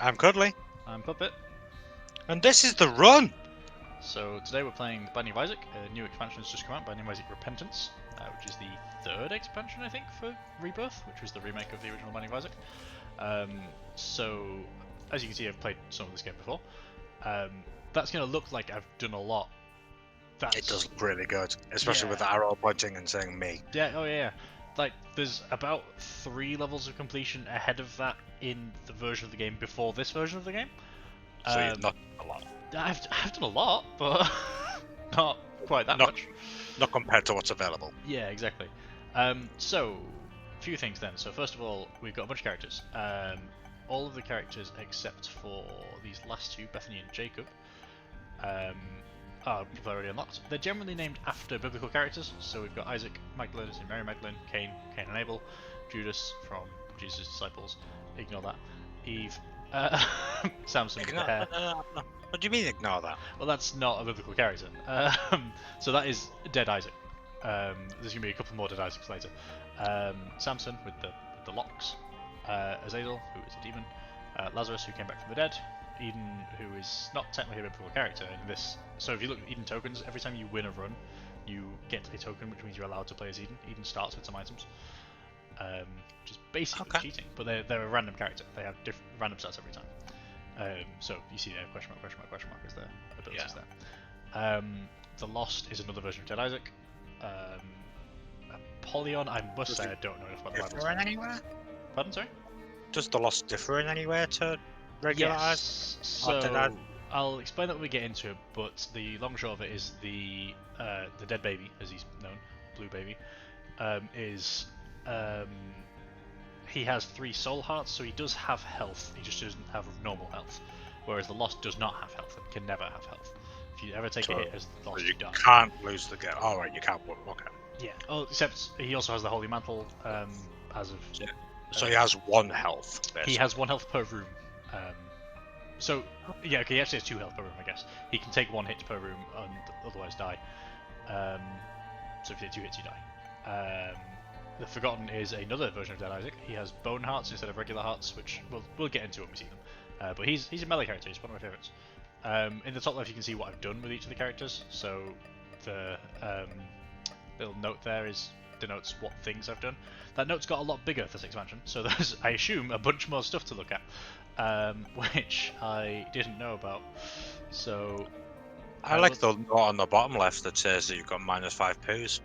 I'm Cuddly. I'm Puppet. And this is the run! So today we're playing Binding of Isaac. A new expansion has just come out, Binding of Isaac Repentance, which is the third expansion, I think, for Rebirth, which was the remake of the original Binding of Isaac. So, as you can see, I've played some of this game before. That's going to look like I've done a lot. It does look really good, especially with the arrow pointing and saying me. Yeah, oh yeah. Like, there's about 3 levels of completion ahead of that in the version of the game before this version of the game. So you've not done a lot. I've done a lot, but not quite that much. Not compared to what's available. Yeah, exactly. So, a few things then. So first of all, we've got a bunch of characters. All of the characters except for these last two, Bethany and Jacob, are people already unlocked. They're generally named after biblical characters. So we've got Isaac, Magdalene, and Mary Magdalene, Cain and Abel, Judas from Jesus' disciples. Ignore that. Eve, Samson with the hair. What do you mean ignore that? Well, that's not a biblical character. So that is Dead Isaac. There's going to be a couple more Dead Isaacs later. Samson with the locks. Azazel, who is a demon. Lazarus, who came back from the dead. Eden, who is not technically a biblical character in this. So if you look at Eden tokens, every time you win a run, you get a token, which means you're allowed to play as Eden. Eden starts with some items. Which is basically cheating, but they're a random character. They have different random stats every time. So you see there, question mark is their abilities there. The Lost is another version of Dead Isaac. Apollyon, I must say I don't know enough about the Bible. Differ in anywhere? Pardon, sorry? Does the Lost differ in anywhere to regular Yes. Dead So Isaac? I'll explain that when we get into it, but the long and short of it is the dead baby, as he's known, Blue Baby, he has 3 soul hearts, so he does have health, he just doesn't have normal health. Whereas the Lost does not have health and can never have health. If you ever take a hit as the Lost, you die. You can't lose the game. Alright, you can't. Okay. Yeah, except he also has the Holy Mantle as of... Yeah. So he has 1 health, basically. He has 1 health per room. So, yeah, okay, he actually has 2 health per room, I guess. He can take 1 hit per room and otherwise die. So if you take 2 hits, you die. The Forgotten is another version of Dead Isaac. He has bone hearts instead of regular hearts, which we'll get into when we see them. But he's a melee character, he's one of my favourites. In the top left you can see what I've done with each of the characters. So the little note there denotes what things I've done. That note's got a lot bigger this expansion, so there's, I assume, a bunch more stuff to look at, which I didn't know about. So I like the note on the bottom left that says that you've got -5 poos.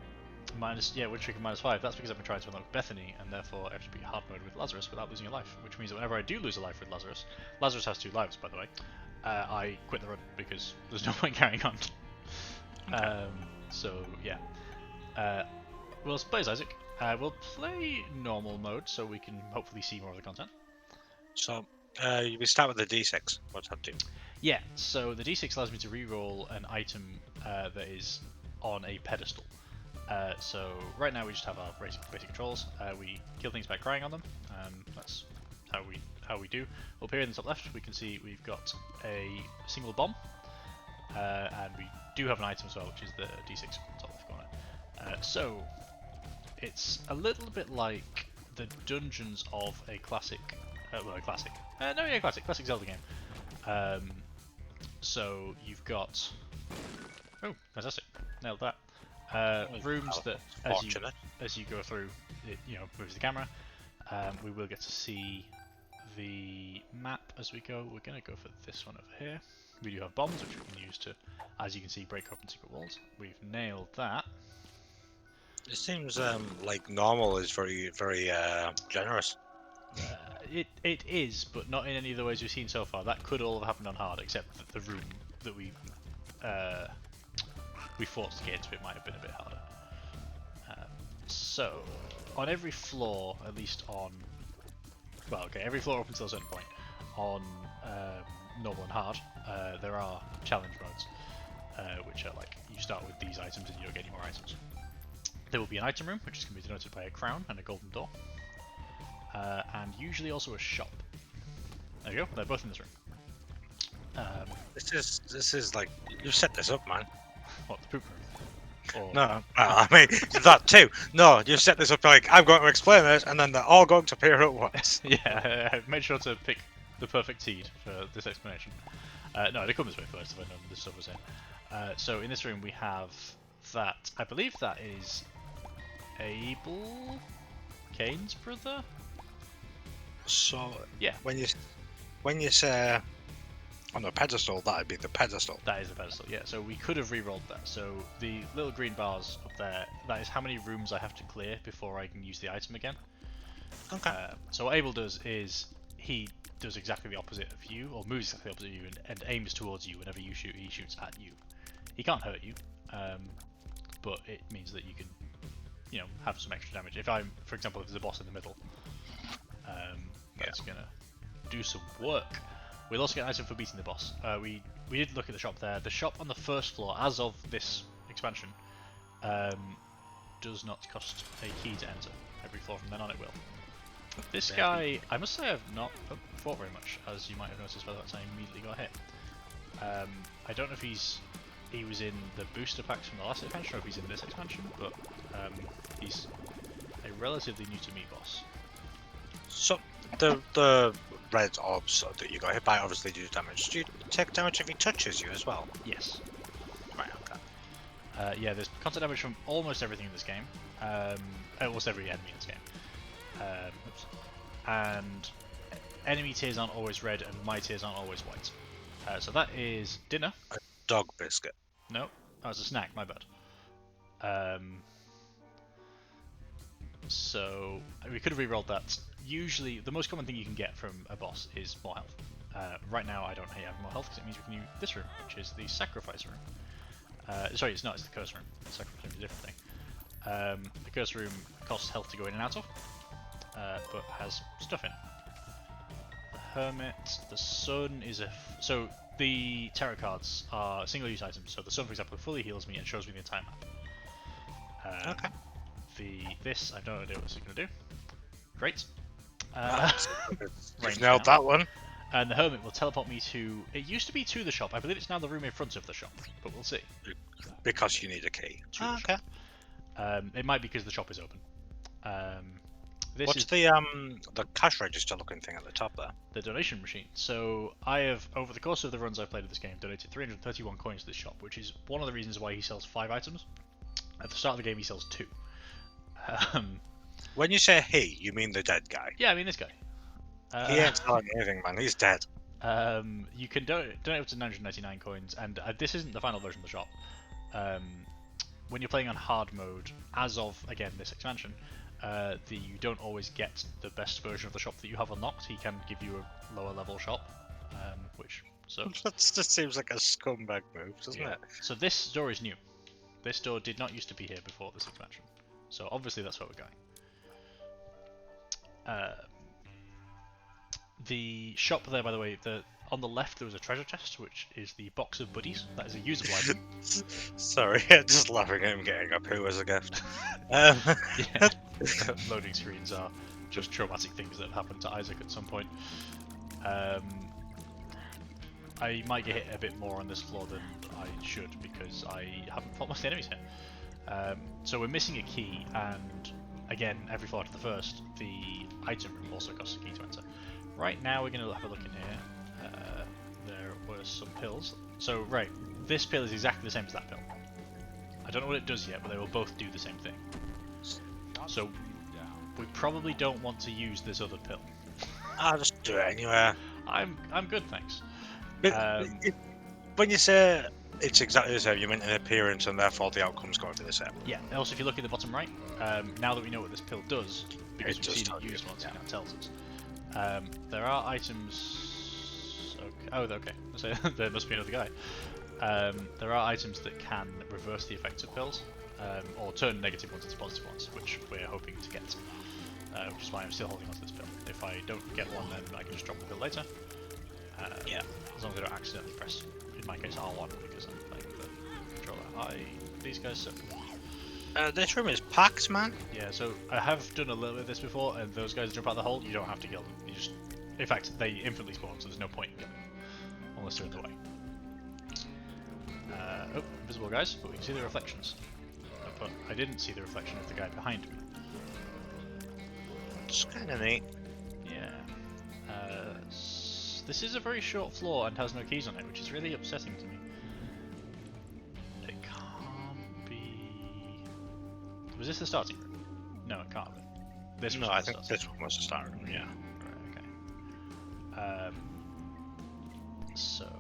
Wood Trick and -5. That's because I've been trying to unlock Bethany, and therefore I have to be hard mode with Lazarus without losing a life. Which means that whenever I do lose a life with Lazarus has 2 lives, by the way. I quit the run because there's no point carrying on. Okay. So yeah, we'll play as Isaac. We'll play normal mode so we can hopefully see more of the content. So we start with the D6. What's that do? Yeah. So the D6 allows me to reroll an item that is on a pedestal. So right now we just have our basic controls. We kill things by crying on them. That's how we do. Up here in the top left we can see we've got a single bomb, and we do have an item as well, which is the D6 top left corner. So it's a little bit like the dungeons of a classic Zelda game. So you've got fantastic, nailed that. Rooms that, as you go through, it moves the camera. We will get to see the map as we go. We're going to go for this one over here. We do have bombs, which we can use to, as you can see, break open secret walls. We've nailed that. It seems like normal is very, very generous. It is, but not in any of the ways we've seen so far. That could all have happened on hard, except that the room that we forced to get into it might have been a bit harder. So, on every floor, at least on... Well, okay, every floor up until a certain point, on normal and hard, there are challenge modes, which are like, you start with these items and you don't get any more items. There will be an item room, which is going to be denoted by a crown and a golden door, and usually also a shop. There you go, they're both in this room. This is like, you've set this up, man. What, the poop room? Or... No, I mean that too. No, you've set this up like I'm going to explain this, and then they're all going to appear at once. Yeah, I made sure to pick the perfect seed for this explanation. No, they come this way first if I know this stuff was in. So in this room we have that. I believe that is Abel, Cain's brother. So Yeah, when you say on a pedestal, that'd be the pedestal. that is the pedestal. Yeah, so we could have re-rolled that. So the little green bars up there, that is how many rooms I have to clear before I can use the item again. Okay. So what Abel does is he does exactly the opposite of you, or moves exactly the opposite of you, and aims towards you. Whenever you shoot, he shoots at you. He can't hurt you, but it means that you can, you know, have some extra damage. If I'm, for example, if there's a boss in the middle, that's gonna do some work. We'll also get an item for beating the boss. We did look at the shop there. The shop on the first floor, as of this expansion, does not cost a key to enter. Every floor from then on it will. This guy, I must say I've not fought very much, as you might have noticed by the time I immediately got hit. I don't know if he was in the booster packs from the last expansion or if he's in this expansion, but he's a relatively new to me boss. So the red orbs that you got hit by obviously do damage. Do you take damage if he touches you as well? Yes. Right. Okay. Yeah, there's constant damage from almost everything in this game. Almost every enemy in this game. Oops. And enemy tears aren't always red, and my tears aren't always white. So that is dinner. Dog biscuit. No, that was a snack. My bad. So we could have re-rolled that. Usually, the most common thing you can get from a boss is more health. Right now, I don't have more health because it means we can use this room, which is the sacrifice room. Sorry, it's not. It's the curse room. The sacrifice room is a different thing. The curse room costs health to go in and out of, but has stuff in. The hermit, the sun is so the tarot cards are single-use items. So the sun, for example, fully heals me and shows me the entire map. Okay. This, I have no idea what this is going to do. Great. You've nailed that one. And the hermit will teleport me to. It used to be to the shop. I believe it's now the room in front of the shop, but we'll see. Because you need a key. Okay. It might be because the shop is open. What's the cash register looking thing at the top there? The donation machine. So I have, over the course of the runs I've played of this game, donated 331 coins to this shop, which is one of the reasons why he sells 5 items. At the start of the game, he sells 2. When you say he, you mean the dead guy? Yeah, I mean this guy. He ain't selling anything, man. He's dead. You can donate up to 999 coins, and this isn't the final version of the shop. When you're playing on hard mode, as of, again, this expansion, you don't always get the best version of the shop that you have unlocked. He can give you a lower level shop, which sucks. That just seems like a scumbag move, doesn't it? So this door is new. This door did not used to be here before this expansion. So obviously that's where we're going. The shop there, by the way, on the left there was a treasure chest, which is the box of buddies. That is a usable item. Sorry, just laughing at him getting a poo as a gift. Yeah. Loading screens are just traumatic things that have happened to Isaac at some point. I might get hit a bit more on this floor than I should because I haven't fought most enemies here. So we're missing a key, and again, every floor to the first, the item room also costs a key to enter. Right now we're going to have a look in here. There were some pills. So right, this pill is exactly the same as that pill. I don't know what it does yet, but they will both do the same thing. So we probably don't want to use this other pill. I'll just do it anyway. I'm good, thanks. But when you say it's exactly the same, you meant an appearance and therefore the outcome's going to be the same. Yeah, and also if you look at the bottom right, now that we know what this pill does, because we've seen it used once, it now tells us. There are items... Okay. Oh, okay. So there must be another guy. There are items that can reverse the effects of pills, or turn negative ones into positive ones, which we're hoping to get. Which is why I'm still holding on to this pill. If I don't get one, then I can just drop the pill later. Yeah. As long as I don't accidentally press, in my case, R1, because I'm playing the controller. These guys suck. This room is packed, man. Yeah, so I have done a little bit of this before, and those guys jump out the hole, you don't have to kill them. You just, in fact, they infinitely spawn, so there's no point in killing them, unless they're in the way. Oh, invisible guys, but we can see the reflections. But I didn't see the reflection of the guy behind me. It's kind of neat. Yeah. This is a very short floor and has no keys on it, which is really upsetting to me. It can't be... Was this the starting room? No, it can't be. This was No, the I think starting this one was the start room, yeah. Right, okay. So...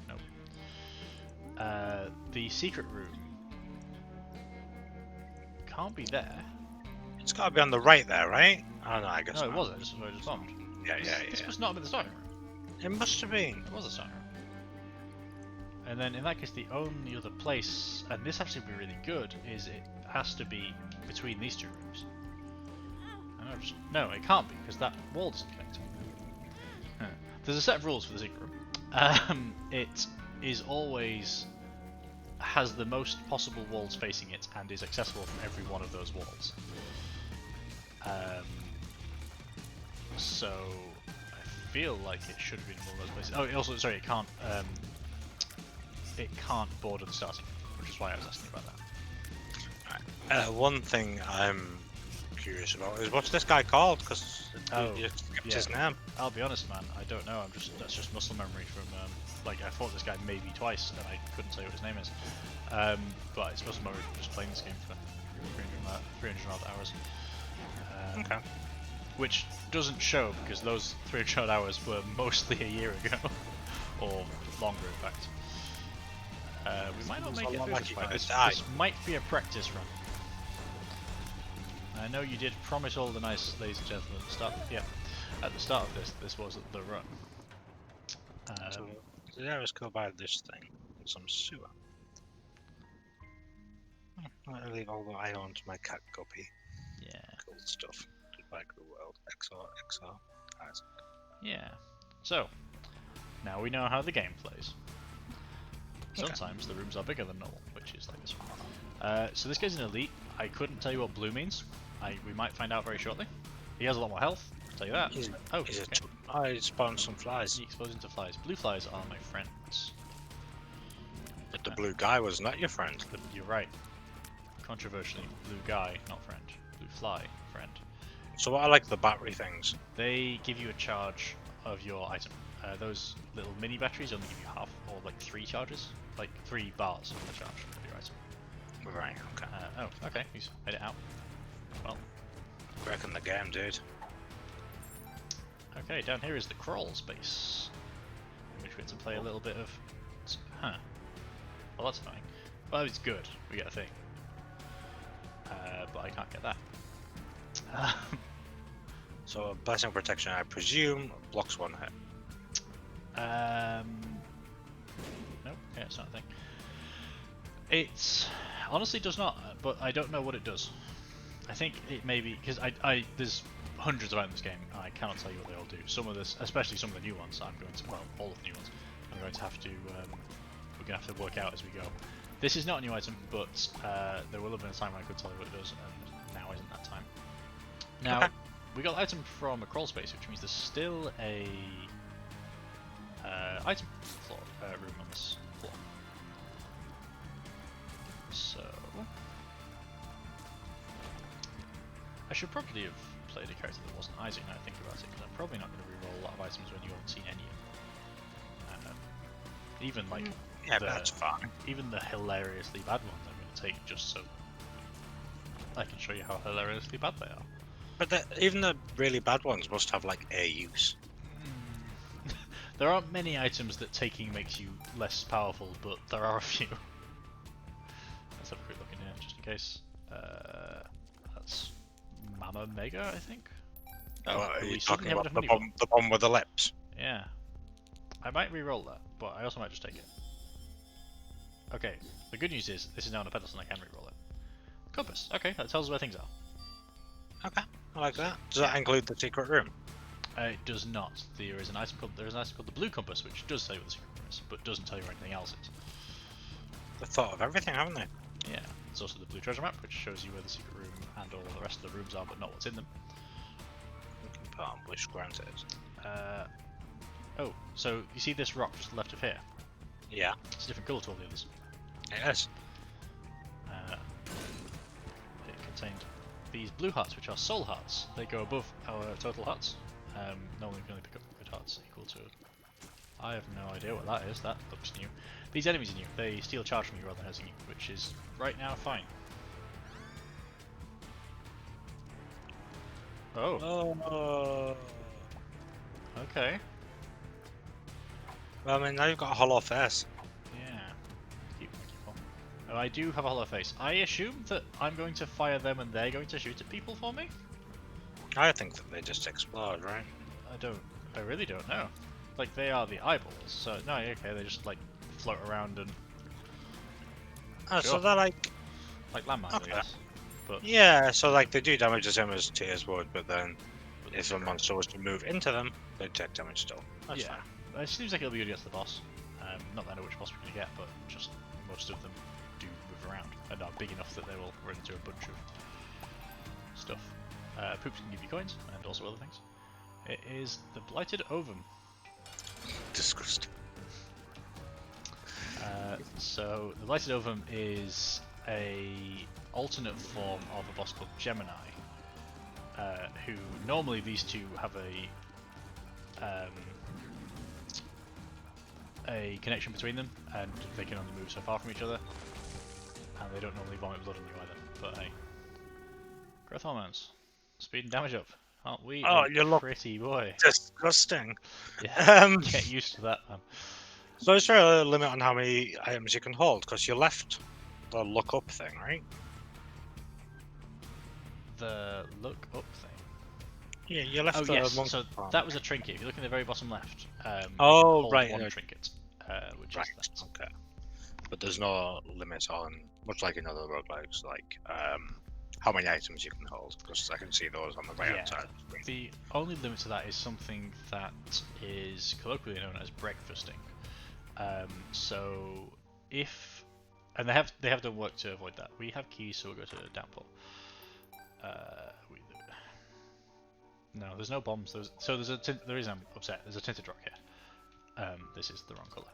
Nope. The secret room can't be there. It's got to be on the right there, right? Oh no, I guess No, it not. wasn't. This is where I just bombed. Yeah, This must not have been the starting room. It must have been. It was a starting room. And then in that case, the only other place, and this actually would be really good, is it has to be between these two rooms. No, it can't be, because that wall doesn't connect. Huh. There's a set of rules for the secret room. It is always has the most possible walls facing it and is accessible from every one of those walls. So I feel like it should have been one of those places. Oh, it also, sorry, it can't border the starting, which is why I was asking about that. One thing I'm curious about is what's this guy called? Because you skipped his name. I'll be honest, man, I don't know. That's just muscle memory from like I fought this guy maybe twice and I couldn't tell you what his name is. But it's muscle memory from just playing this game for 300 odd hours. Okay. Which doesn't show because those 300 odd hours were mostly a year ago, or longer in fact. We might not make it through this fight. This might be a practice run. I know you did promise all the nice, ladies and gentlemen, at the start. Yeah, at the start of this was the run. So let's go by this thing. Some sewer. I'll leave all the I own to my cat guppy. Yeah. Cool stuff. Like the world. XR. Isaac. Yeah. So now we know how the game plays. Sometimes the rooms are bigger than normal, which is like this one. So this guy's an elite. I couldn't tell you what blue means. We might find out very shortly. He has a lot more health, I'll tell you that. I spawned some flies. He exposed into flies. Blue flies are my friends. But the blue guy was not your friend. You're right. Controversially, blue guy, not friend. Blue fly, friend. So what are like the battery things? They give you a charge of your item. Those little mini batteries only give you half, or like 3 charges. Like 3 bars of the charge of your item. Right, okay. Oh, okay, he's made it out. Well. Wrecking the game, dude. Okay, down here is the crawl space, in which we get to play a little bit of... Huh. Well, that's annoying. Well, it's good. We get a thing. But I can't get that. So, blessing protection, I presume, blocks 1 hit. Nope, yeah, it's not a thing. It honestly does not, but I don't know what it does. I think it may be, because there's hundreds of items in this game, and I cannot tell you what they all do. Some of this, especially some of the new ones, I'm going to, well, all of the new ones, I'm going to have to, we're going to have to work out as we go. This is not a new item, but there will have been a time when I could tell you what it does, and now isn't that time. Now, okay. We got the item from a crawl space, which means there's still a item floor, room on this floor. So I should probably have played a character that wasn't Isaac now I think about it, because I'm probably not going to reroll a lot of items when you haven't seen any of them. Even like that's fine. Even the hilariously bad ones I'm going to take just so I can show you how hilariously bad they are. But even the really bad ones must have like a use. There aren't many items that taking makes you less powerful, but there are a few. Let's have a quick look in here, just in case. That's Mama Mega, I think? Are you talking about the bomb with the lips? Yeah. I might re-roll that, but I also might just take it. Okay, the good news is, this is now on a pedestal and I can re-roll it. Compass, okay, that tells us where things are. Okay, I like that. Does that include the secret room? It does not. There is an item called the Blue Compass, which does tell you what the secret room is, but doesn't tell you where anything else is. They've thought of everything, haven't they? Yeah. There's also the Blue Treasure Map, which shows you where the secret room and all the rest of the rooms are, but not what's in them. You can put on wish granted. Oh, so you see this rock just left of here? Yeah. It's a different colour to all the others. It is. It contained these blue hearts, which are soul hearts. They go above our total hearts. Normally you can only pick up red hearts equal to... I have no idea what that is. That looks new. These enemies are new. They steal charge from you rather than hurting you, which is right now fine. Oh. Oh. Okay. Well, I mean, now you've got a hollow face. Yeah. Keep on. Oh, I do have a hollow face. I assume that I'm going to fire them and they're going to shoot at people for me? I think that they just explode, right? I really don't know. Like, they are the eyeballs, so no, okay, they just like float around and Oh, Sure. so they're like... landmines, Okay. I guess. But Yeah, so like they do damage the same as tears would, but then if a monster was to move into them, they'd take damage still. That's yeah, fine. it seems like it'll be good against the boss. Not that I know which boss we're gonna get, but just most of them do move around and are big enough that they will run into a bunch of stuff. Poops can give you coins and also other things. It is the Blighted Ovum. Disgusting. So the Blighted Ovum is a alternate form of a boss called Gemini, who normally these two have a connection between them, and they can only move so far from each other, and they don't normally vomit blood on you either. But hey, growth hormones, speed and damage up. Aren't we Oh, a you look pretty boy? disgusting. Yeah, get used to that, man. So is there a limit on how many items you can hold? Because you left the look up thing, right? The look up thing. Yeah, you left Oh the yes, monk so farm. that was a trinket. If you look in the very bottom left, Oh, hold right, one yeah. trinket, which Right, is that. okay. But there's no limit on, much like in other roguelikes, like how many items you can hold. Because I can see those on the right hand Yeah. side. Of the screen. The only limit to that is something that is colloquially known as breakfasting. So if, and they have done work to avoid that. We have keys, so we'll go to Downpour. No, there's no bombs. There is. I'm upset. There's a tinted rock here. This is the wrong color.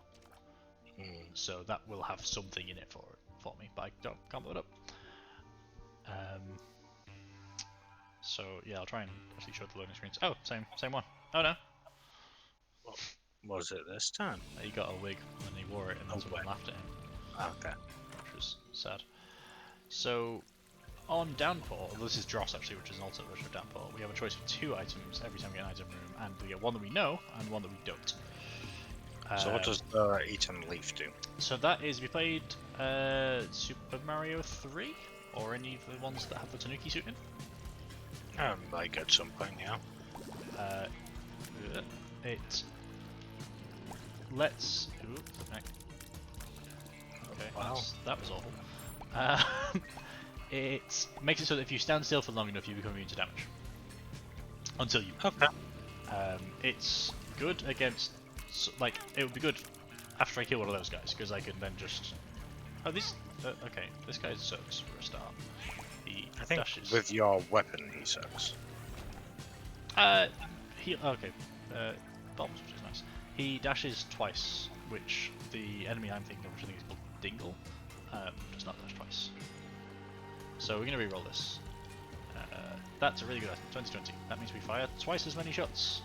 So that will have something in it for me, but I can't blow it up. So yeah, I'll try and actually show the loading screens. Oh, same one. Oh no, Was it this time? he got a wig and he wore it, and then someone laughed at him, Okay. which was sad. So on Downpour, this is Dross actually, which is an alternate version of Downpour. We have a choice of 2 items every time we get an item room, and we get one that we know and one that we don't. So what does the eat and leaf do? So that is, we played Super Mario 3, or any of the ones that have the Tanuki suit in? Like at some point, yeah. It lets. Ooh, okay, Wow. that was awful. It makes it so that if you stand still for long enough, you become immune to damage. Until you. Okay. It's good against. Like, it would be good after I kill one of those guys, because I can then just. Oh, this. Okay, this guy sucks for a start. He I think dashes. with your weapon, he sucks. Okay. Bombs, which is nice. He dashes twice, which the enemy I'm thinking of, which I think is called Dingle, does not dash twice. So we're going to re-roll this. That's a really good item, 2020. That means we fire twice as many shots.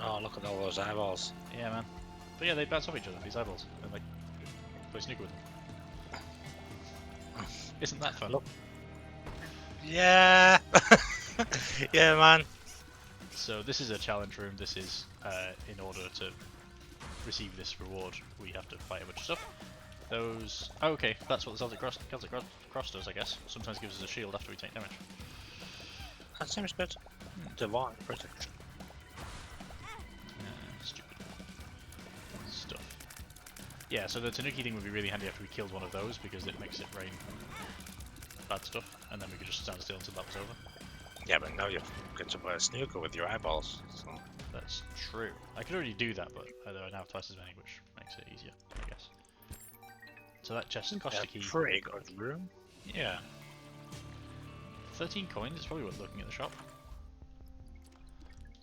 Oh, look at all those eyeballs. Yeah, man. But yeah, they bounce off each other, these eyeballs, and like, play snooker with them. Isn't that fun? Look. Yeah! Yeah, man. So this is a challenge room. This is, in order to receive this reward, we have to fight a bunch of stuff. Those... Oh, okay, that's what the Celtic Cross does, I guess. Sometimes gives us a shield after we take damage. That seems good. Divine protection. Stupid stuff. Yeah, so the Tanuki thing would be really handy after we killed one of those, because it makes it rain bad stuff, and then we could just stand still until that was over. Yeah, but now you get to play a snooker with your eyeballs. So. That's true. I could already do that, but I now have twice as many, which makes it easier, I guess. So that chest cost a key. Pretty good room. Yeah. 13 coins is probably worth looking at the shop.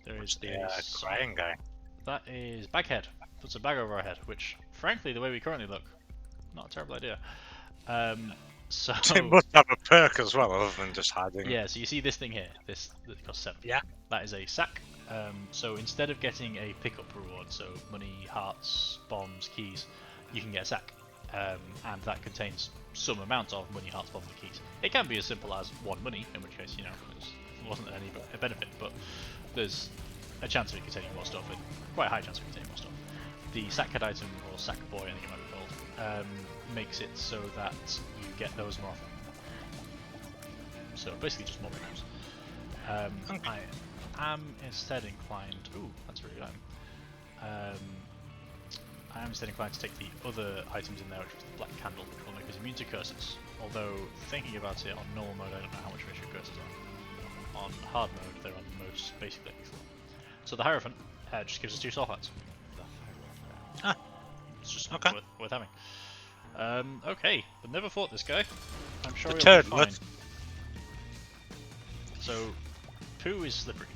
There is The crying guy. That is Baghead. Puts a bag over our head, which, frankly, the way we currently look, not a terrible idea. So It must have a perk as well, other than just hiding. yeah, so you see this thing here. This costs 7. Yeah. That is a sack So instead of getting a pickup reward, so money, hearts, bombs, keys, you can get a sack, and that contains some amount of money, hearts, bombs, and keys. It can be as simple as 1 money, in which case, it wasn't any benefit, but there's a chance of it containing more stuff, and quite a high chance of it containing more stuff. The sack head item, or sack boy, I think it might be called, makes it so that you get those more often. So basically just more items. I am instead inclined. Ooh, that's really good. I am instead inclined to take the other items in there, which was the black candle, which will make us immune to curses. Although thinking about it, on normal mode, I don't know how much richer curses are. On hard mode, they're on the most basic level. So the Hierophant just gives us 2 soul hearts. It's just okay. worth having. Okay, I've never fought this guy. I'm sure The he'll be turd, fine. So, Pooh is slippery.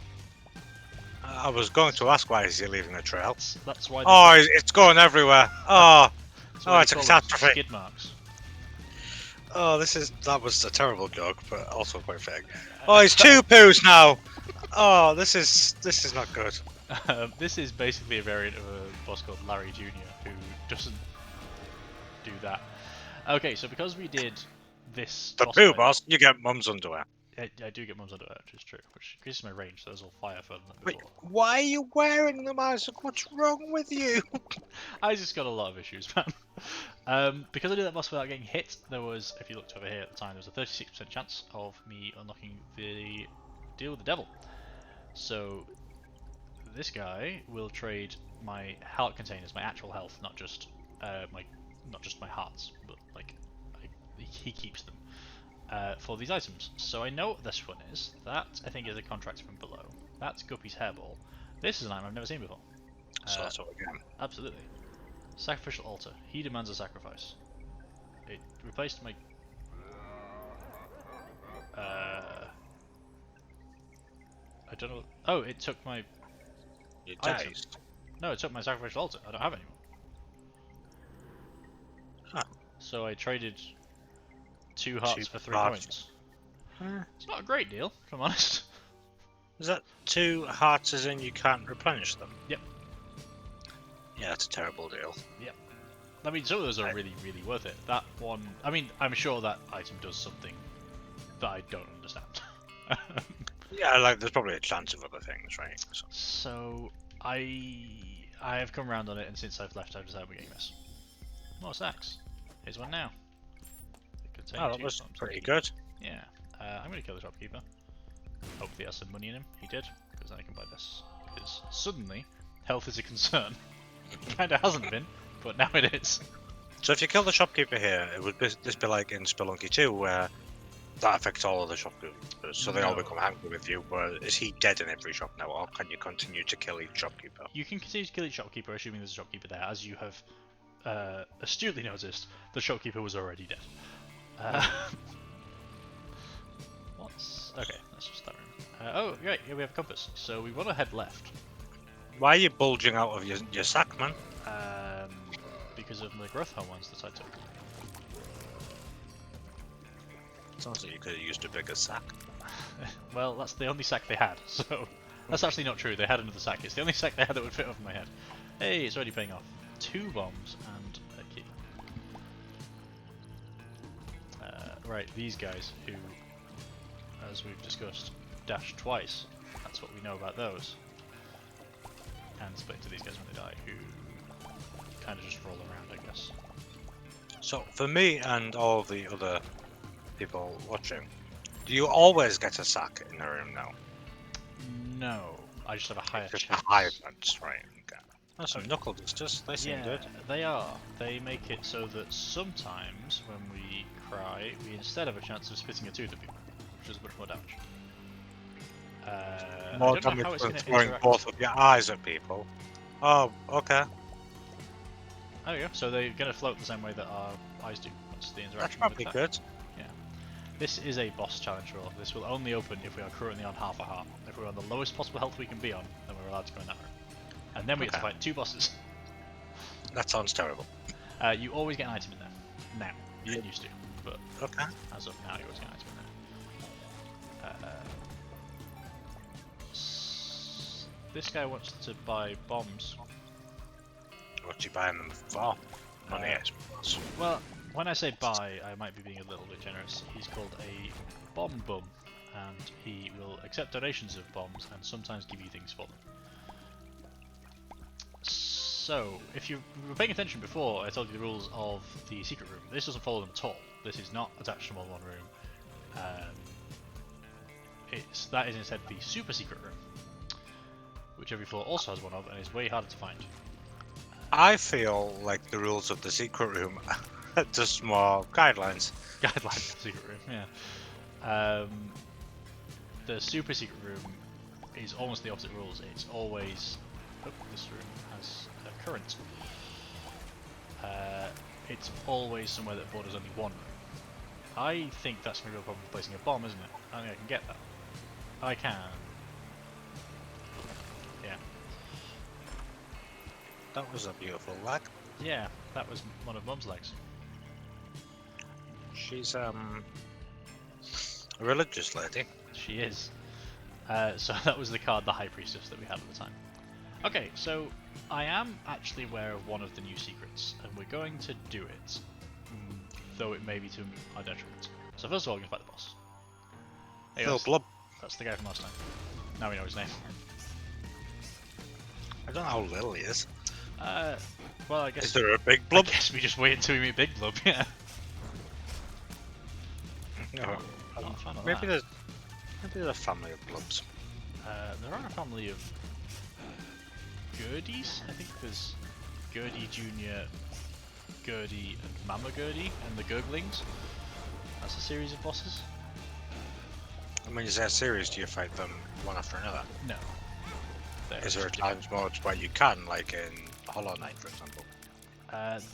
I was going to ask why is he leaving a trail. That's why. Oh, it's going everywhere. Oh, it's a catastrophe. Skid marks. Oh, that was a terrible joke, but also quite fake. Oh, it's 2 poos now. Oh, this is not good. This is basically a variant of a boss called Larry Jr. who doesn't do that. Okay, so because we did this. The poo boss, you get mum's underwear. I do get mum's underwear, which is true, which increases my range, so there's all fire further than Wait, before. why are you wearing them, Isaac? What's wrong with you? I just got a lot of issues, man. Because I did that boss without getting hit, there was, if you looked over here at the time, there was a 36% chance of me unlocking the deal with the devil. So this guy will trade my heart containers, my actual health, not just my hearts, but he keeps them. For these items. So I know what this one is. That, I think, is a contract from below. That's Guppy's hairball. This is an item I've never seen before. So that's what again. Absolutely. Sacrificial altar. He demands a sacrifice. It replaced my... I don't know... Oh, it took my... Your item. days. No, it took my sacrificial altar. I don't have it anymore. Huh. So I traded 2 hearts for 3 coins. It's not a great deal, if I'm honest. Is that 2 hearts as in you can't replenish them? Yep. Yeah, that's a terrible deal. Yep. I mean, some of those are really, really worth it. That one... I mean, I'm sure that item does something that I don't understand. Yeah, there's probably a chance of other things, right? So I have come around on it, and since I've left, I've decided we're getting this. More sacks. Here's one now. Oh, that was pretty good. Yeah. I'm going to kill the shopkeeper. Hopefully he has some money in him. He did, because then I can buy this. Because suddenly, health is a concern. Kinda hasn't been, but now it is. So if you kill the shopkeeper here, it would this be like in Spelunky 2, where that affects all of the shopkeepers, so they all become angry with you, but is he dead in every shop now, or can you continue to kill each shopkeeper? You can continue to kill each shopkeeper, assuming there's a shopkeeper there. As you have astutely noticed, the shopkeeper was already dead. Okay, that's just that room. Oh, right, here we have a compass. So we want to head left. Why are you bulging out of your sack, man? Because of the growth hormones that I took. Sounds like you could have used a bigger sack. Well, that's the only sack they had, so... That's actually not true, they had another sack. It's the only sack they had that would fit over my head. Hey, it's already paying off. 2 bombs and a key. Right, these guys who, as we've discussed, dash twice. That's what we know about those. And split to these guys when they die, who kind of just roll around, I guess. So, for me and all the other people watching, do you always get a sack in the room now? No, I just have a higher Just chance. a higher chance, right? Okay. That's some knuckle dusters. They seem good. They are. They make it so that sometimes when we cry, we instead have a chance of spitting a tooth at people, which is much more damage. More I don't know damage how it's than going to throwing interact. both of your eyes at people. Oh, okay. There you go. So they're going to float the same way that our eyes do. That's the That's interaction. probably with good. Yeah. This is a boss challenge roll. This will only open if we are currently on half a heart. If we're on the lowest possible health we can be on, then we're allowed to go in that room. And then we get to fight 2 bosses. That sounds terrible. You always get an item in there. Now. You didn't used to, but Okay. as of now you always get an item in there. This guy wants to buy bombs. What's he buying them for? Money, I suppose. Well, when I say buy, I might be being a little bit generous. He's called a bomb bum, and he will accept donations of bombs and sometimes give you things for them. So, if you were paying attention before, I told you the rules of the secret room. This doesn't follow them at all. This is not attached to more than one room. That is instead the super secret room, which every floor also has one of, and is way harder to find. I feel like the rules of the secret room are just more guidelines. Guidelines for the secret room, yeah. The super secret room is almost the opposite rules. It's always... Oh, this room has a current. It's always somewhere that borders only one room. I think that's going to be a problem with placing a bomb, isn't it? I think I can get that. I can. Yeah. That was a beautiful leg. Yeah, that was one of Mum's legs. She's a religious lady. She is. So that was the card, the High Priestess, that we had at the time. Okay, so I am actually aware of one of the new secrets, and we're going to do it, though it may be to our detriment. So first of all, we're going to fight the boss. Hey, Phil Blub. That's the guy from last time. Now we know his name. I don't know how little he is. Well, I guess... Is there a big I blub? guess we just wait until we meet Big Blub, yeah. No. Not a fan of Maybe that. there's a family of blubs. There are a family of Gerdies. I think there's Gerdy Jr., Gerdy, and Mama Gerdy, and the Gurglings. That's a series of bosses. And when you say series, do you fight them one after another? No. They're Is there a just challenge mode where you can, like in Hollow Knight, for example?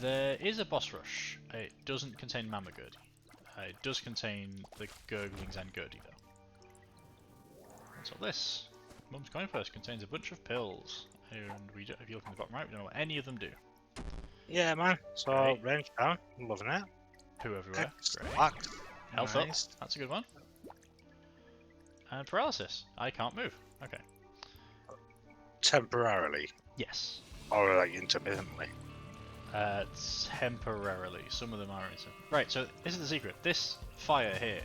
there is a boss rush. It doesn't contain Mama Gerdy. It does contain the Gurglings and Gerdy, though. What's all this? Mum's Coin Purse contains a bunch of pills. And we don't, if you look in the bottom right, we don't know what any of them do. Yeah, man. So, Great. range down. I'm loving it. Poo everywhere. Great. Black. Health Nice. up. That's a good one. And paralysis. I can't move. Okay. Temporarily. Yes. Or like intermittently. Temporarily. Some of them are intermittent. Right, so this is the secret. This fire here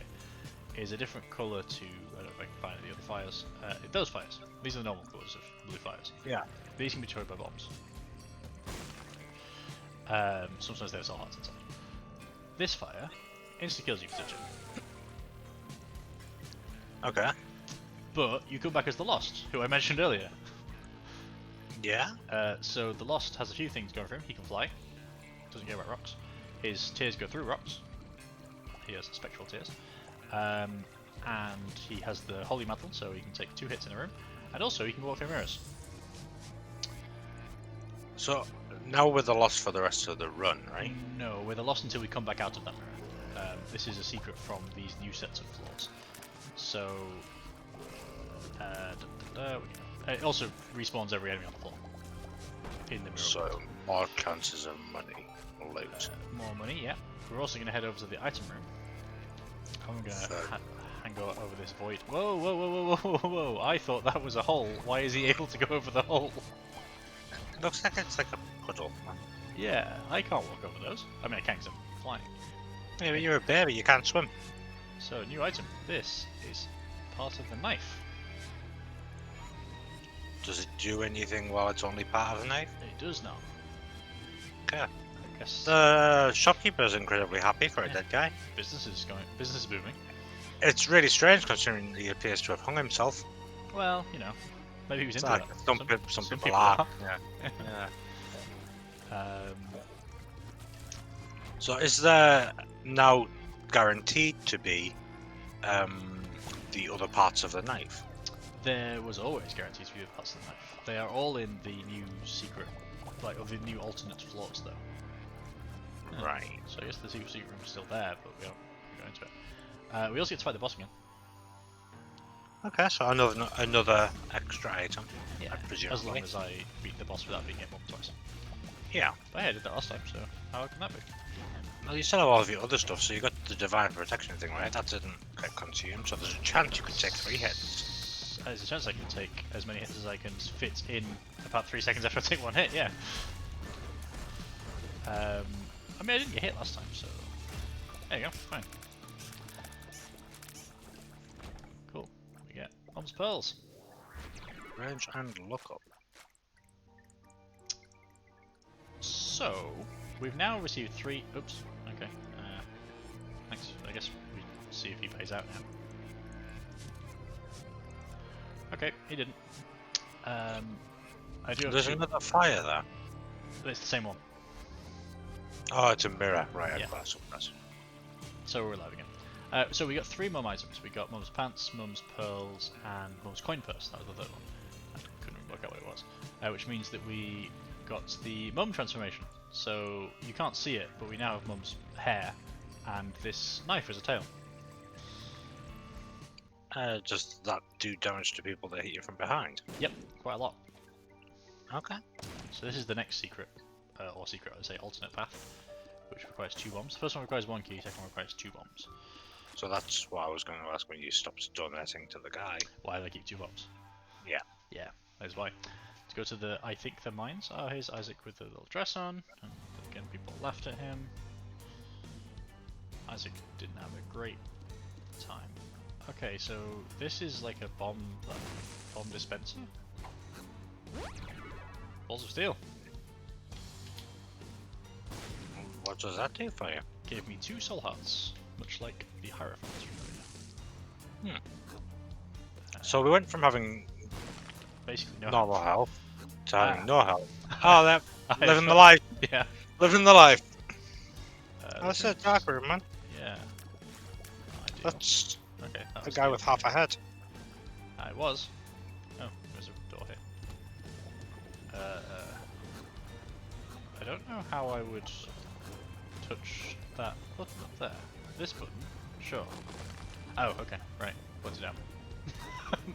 is a different colour to... I don't know if I can find the other fires. Those fires. These are the normal colours of blue fires. Yeah. These can be destroyed by bombs. Sometimes there's all hearts inside. This fire insta kills you for touching. Okay. But you come back as the Lost, who I mentioned earlier. Yeah. So the Lost has a few things going for him. He can fly. Doesn't care about rocks. His tears go through rocks. He has spectral tears. And he has the Holy Mantle, so he can take 2 hits in a room. And also he can walk through mirrors. So, now we're the lost for the rest of the run, right? No, we're the Lost until we come back out of that mirror. This is a secret from these new sets of floors. So, it also respawns every enemy on the floor. In the mirror. So, more chances of money. Loot. More money, yeah. We're also going to head over to the item room. I'm going to hang over this void. Whoa, whoa, whoa, whoa, whoa, whoa, whoa! I thought that was a hole. Why is he able to go over the hole? It looks like it's like a puddle. Yeah, I can't walk over those. I mean, I can because I'm flying. Yeah, but you're a baby, you can't swim. So, new item. This is part of the knife. Does it do anything while it's only part of the knife? It does now. Okay. I guess The shopkeeper's incredibly happy for a dead guy. business is booming. It's really strange considering he appears to have hung himself. Well, you know, maybe he was It's into like that. some some people people are. are. Yeah. Yeah. Um, So is there now guaranteed to be the other parts of the knife? there was always guaranteed to be parts of the knife. They are all in the new secret, like, or the new alternate floors, though. Yeah. Right. So I guess the secret room is still there, but we don't go into it. We also get to fight the boss again. Okay, so another extra item. Yeah, presumably. as long as I beat the boss without being hit more than twice. Yeah. But hey, I did that last time, so how can that be? Well, you still have all of your other stuff, so you got the divine protection thing, right? That didn't get consumed, so there's a chance you could take 3 hits. There's a chance I can take as many hits as I can fit in about 3 seconds after I take one hit, yeah. I mean, I didn't get hit last time, so... There you go, fine. Cool. We get Mom's Pearls. Range and look up. So, we've now received 3... Oops, okay. Thanks. I guess we see if he pays out now. Okay, he didn't. I do have There's another fire there. It's the same one. Oh, it's a mirror. Right, Yeah. that's. So we're alive again. So we got 3 mum items. We got Mum's Pants, Mum's Pearls, and Mum's Coin Purse. That was the third one. I couldn't work out what it was. Which means that we got the Mum transformation. So you can't see it, but we now have Mum's hair, and this knife as a tail. Does that do damage to people that hit you from behind? Yep, quite a lot. Okay. So this is the next secret, or secret, I'd say alternate path, which requires 2 bombs. The first one requires 1 key, second one requires 2 bombs. So that's what I was going to ask when you stopped donating to the guy. Why do I keep 2 bombs? Yeah. Yeah, that's why. Let's go to the, I think the mines. Oh, here's Isaac with the little dress on. And again, people laughed at him. Isaac didn't have a great time. Okay, so this is like a bomb dispenser? Balls of steel. What does that do for you? Gave me 2 soul hearts, much like the Hierophants from earlier. So we went from having Basically no normal health to having no health. Ah. Oh, they're living the life. Yeah. Living the life. This That's a dark room, man. Yeah. That's Okay. That a was guy good. with half a head. It was. Oh, there's a door here. I don't know how I would touch that button up there. This button? Sure. Oh, okay. Right. Put it down. Button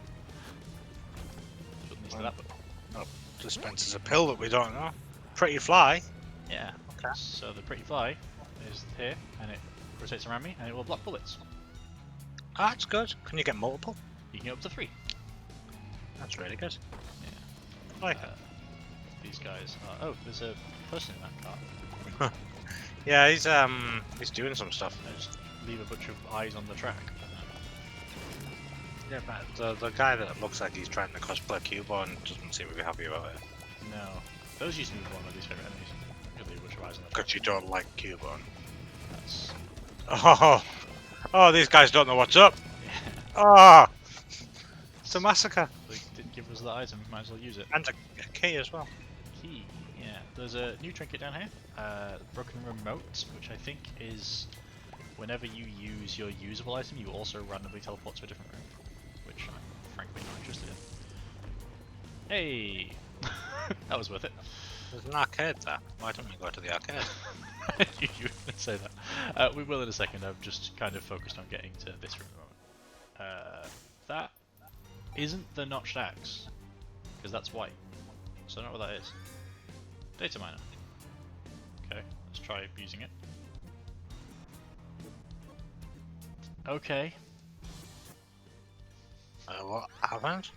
needs to that button. Oh, dispenses a pill that we don't know. Pretty fly. Yeah. Okay. So the pretty fly is here, and it rotates around me, and it will block bullets. Ah, that's good. Can you get multiple? You can get up to 3. That's really good. Yeah. I like it. These guys are... Oh, there's a person in that car. Yeah, he's doing some stuff. I just leave a bunch of eyes on the track. Yeah, but the guy that looks like he's trying to cosplay Cubone doesn't seem to be happy about it. No. Those used to be one of these favourite enemies. Really, a bunch of eyes on the track. Because you don't like Cubone. That's... Oh, these guys don't know what's up. Yeah. Oh, it's a massacre. They didn't give us the item, might as well use it. And a key as well. Key, yeah. There's a new trinket down here. Broken remote, which I think is whenever you use your usable item, you also randomly teleport to a different room. Which I'm frankly not interested in. Hey! That was worth it. There's an arcade there. Why don't we go to the arcade? you would say that. We will in a second. I'm just kind of focused on getting to this room at the moment. That isn't the notched axe, because that's white. So I don't know what that is. Data miner. Okay, let's try using it. Okay. What happened?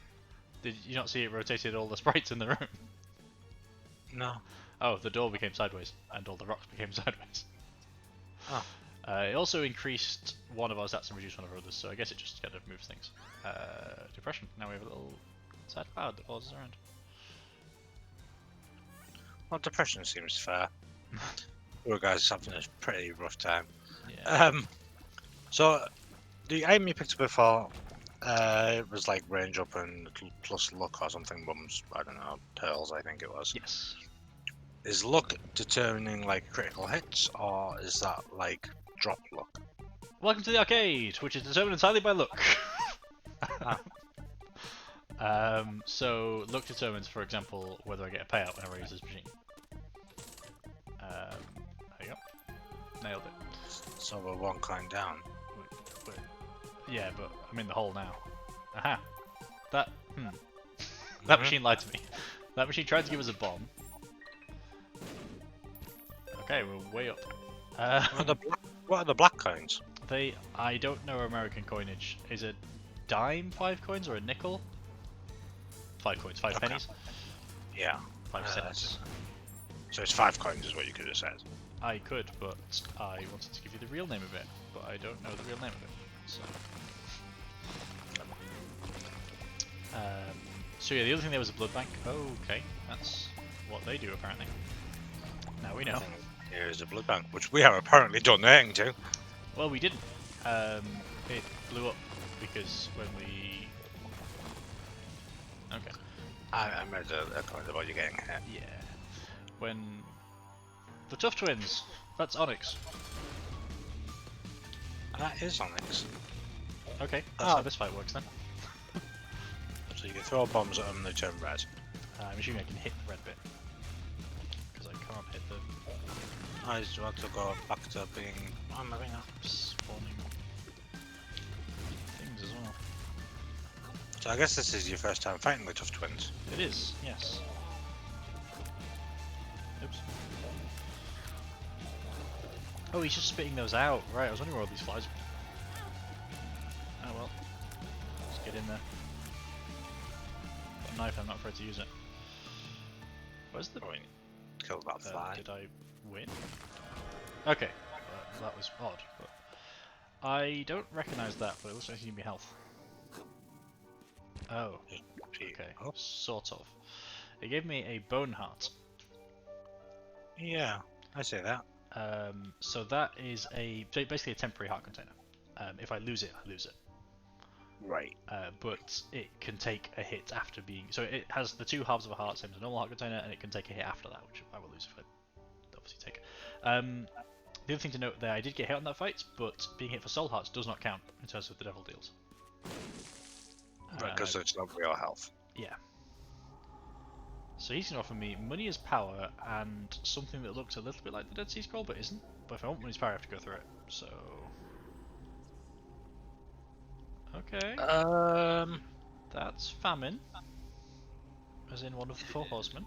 Did you not see it rotated all the sprites in the room? No. Oh, the door became sideways, and all the rocks became sideways. Oh. It also increased one of our stats and reduced one of our others, so I guess it just kind of moves things. Depression. Now we have a little sad cloud that follows us around. Well, depression seems fair. Poor guy's having a pretty rough time. Yeah. So the item you picked up before, it was like range up and plus luck or something. Mum's, I don't know, pearls. I think it was. Yes. Is luck determining like critical hits, or is that like drop luck? Welcome to the arcade, which is determined entirely by luck. So luck determines, for example, whether I get a payout whenever I use this machine. There you go. Nailed it. So we're 1 coin down. Wait. Yeah, but I'm in the hole now. Aha. That that machine lied to me. That machine tried to give us a bomb. Okay, we're way up. What are the black coins? I don't know American coinage. Is a dime 5 coins or a nickel? 5 coins, 5 Okay. pennies, Yeah. 5 cents. So it's 5 coins is what you could have said. I could, but I wanted to give you the real name of it, but I don't know the real name of it. So yeah, the other thing there was a blood bank. Okay, that's what they do apparently. Now we know. Here is a blood bank, which we are apparently donating to. Well, we didn't. It blew up because when we. Okay. I made a comment about you getting hit. Yeah. When the Tough Twins. That's Onyx. That is Onyx. Okay, that's how this fight works then. So you can throw bombs at them and they turn red. I'm assuming I can hit the red bit because I can't hit the I just want to go back to being. I'm moving up. spawning things as well. So I guess this is your first time fighting the Tough Twins. It is, yes. Oops. Oh, he's just spitting those out. Right, I was wondering where all these flies were. Oh well. Let's get in there. Got a knife, I'm not afraid to use it. Where's the... Kill that fly. did I win? Okay. That was odd, but... I don't recognise that, but it looks like it's giving me health. Oh. Okay, sort of. It gave me a bone heart. Yeah, I see that. So that is basically a temporary heart container. If I lose it, I lose it. Right. But it can take a hit after being... So it has the 2 halves of a heart, same as a normal heart container, and it can take a hit after that, which I will lose if I obviously take it. The other thing to note there, I did get hit on that fight, but being hit for soul hearts does not count in terms of the devil deals. Right, because it's not real health. Yeah. So he's going to offer me money as power and something that looks a little bit like the Dead Sea Scroll, but isn't. But if I want money as power, I have to go through it. So... Okay. That's famine. As in one of the 4 horsemen.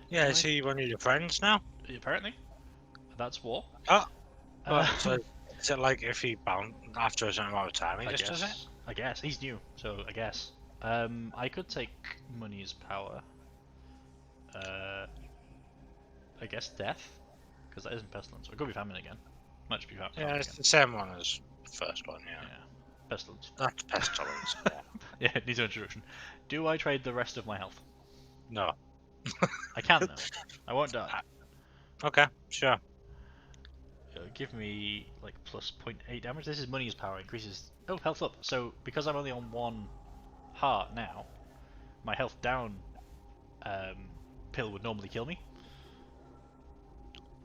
Yeah, is he one of your friends now? Apparently. That's war. Oh. So is it like if he bound after a certain amount of time, he I just guess. does it? I guess. He's new, so I guess. I could take money as power. I guess death, because that isn't pestilence. Or it could be famine again. Might just be famine. Yeah, it's again. the same one as the first one, yeah. Yeah. Pestilence. That's pestilence. Yeah, it needs an introduction. Do I trade the rest of my health? No. I can though. I won't die. Okay, sure. It'll give me like plus 0.8 damage. This is money as power, increases... Oh, health up. So, because I'm only on 1 heart now, my health down pill would normally kill me.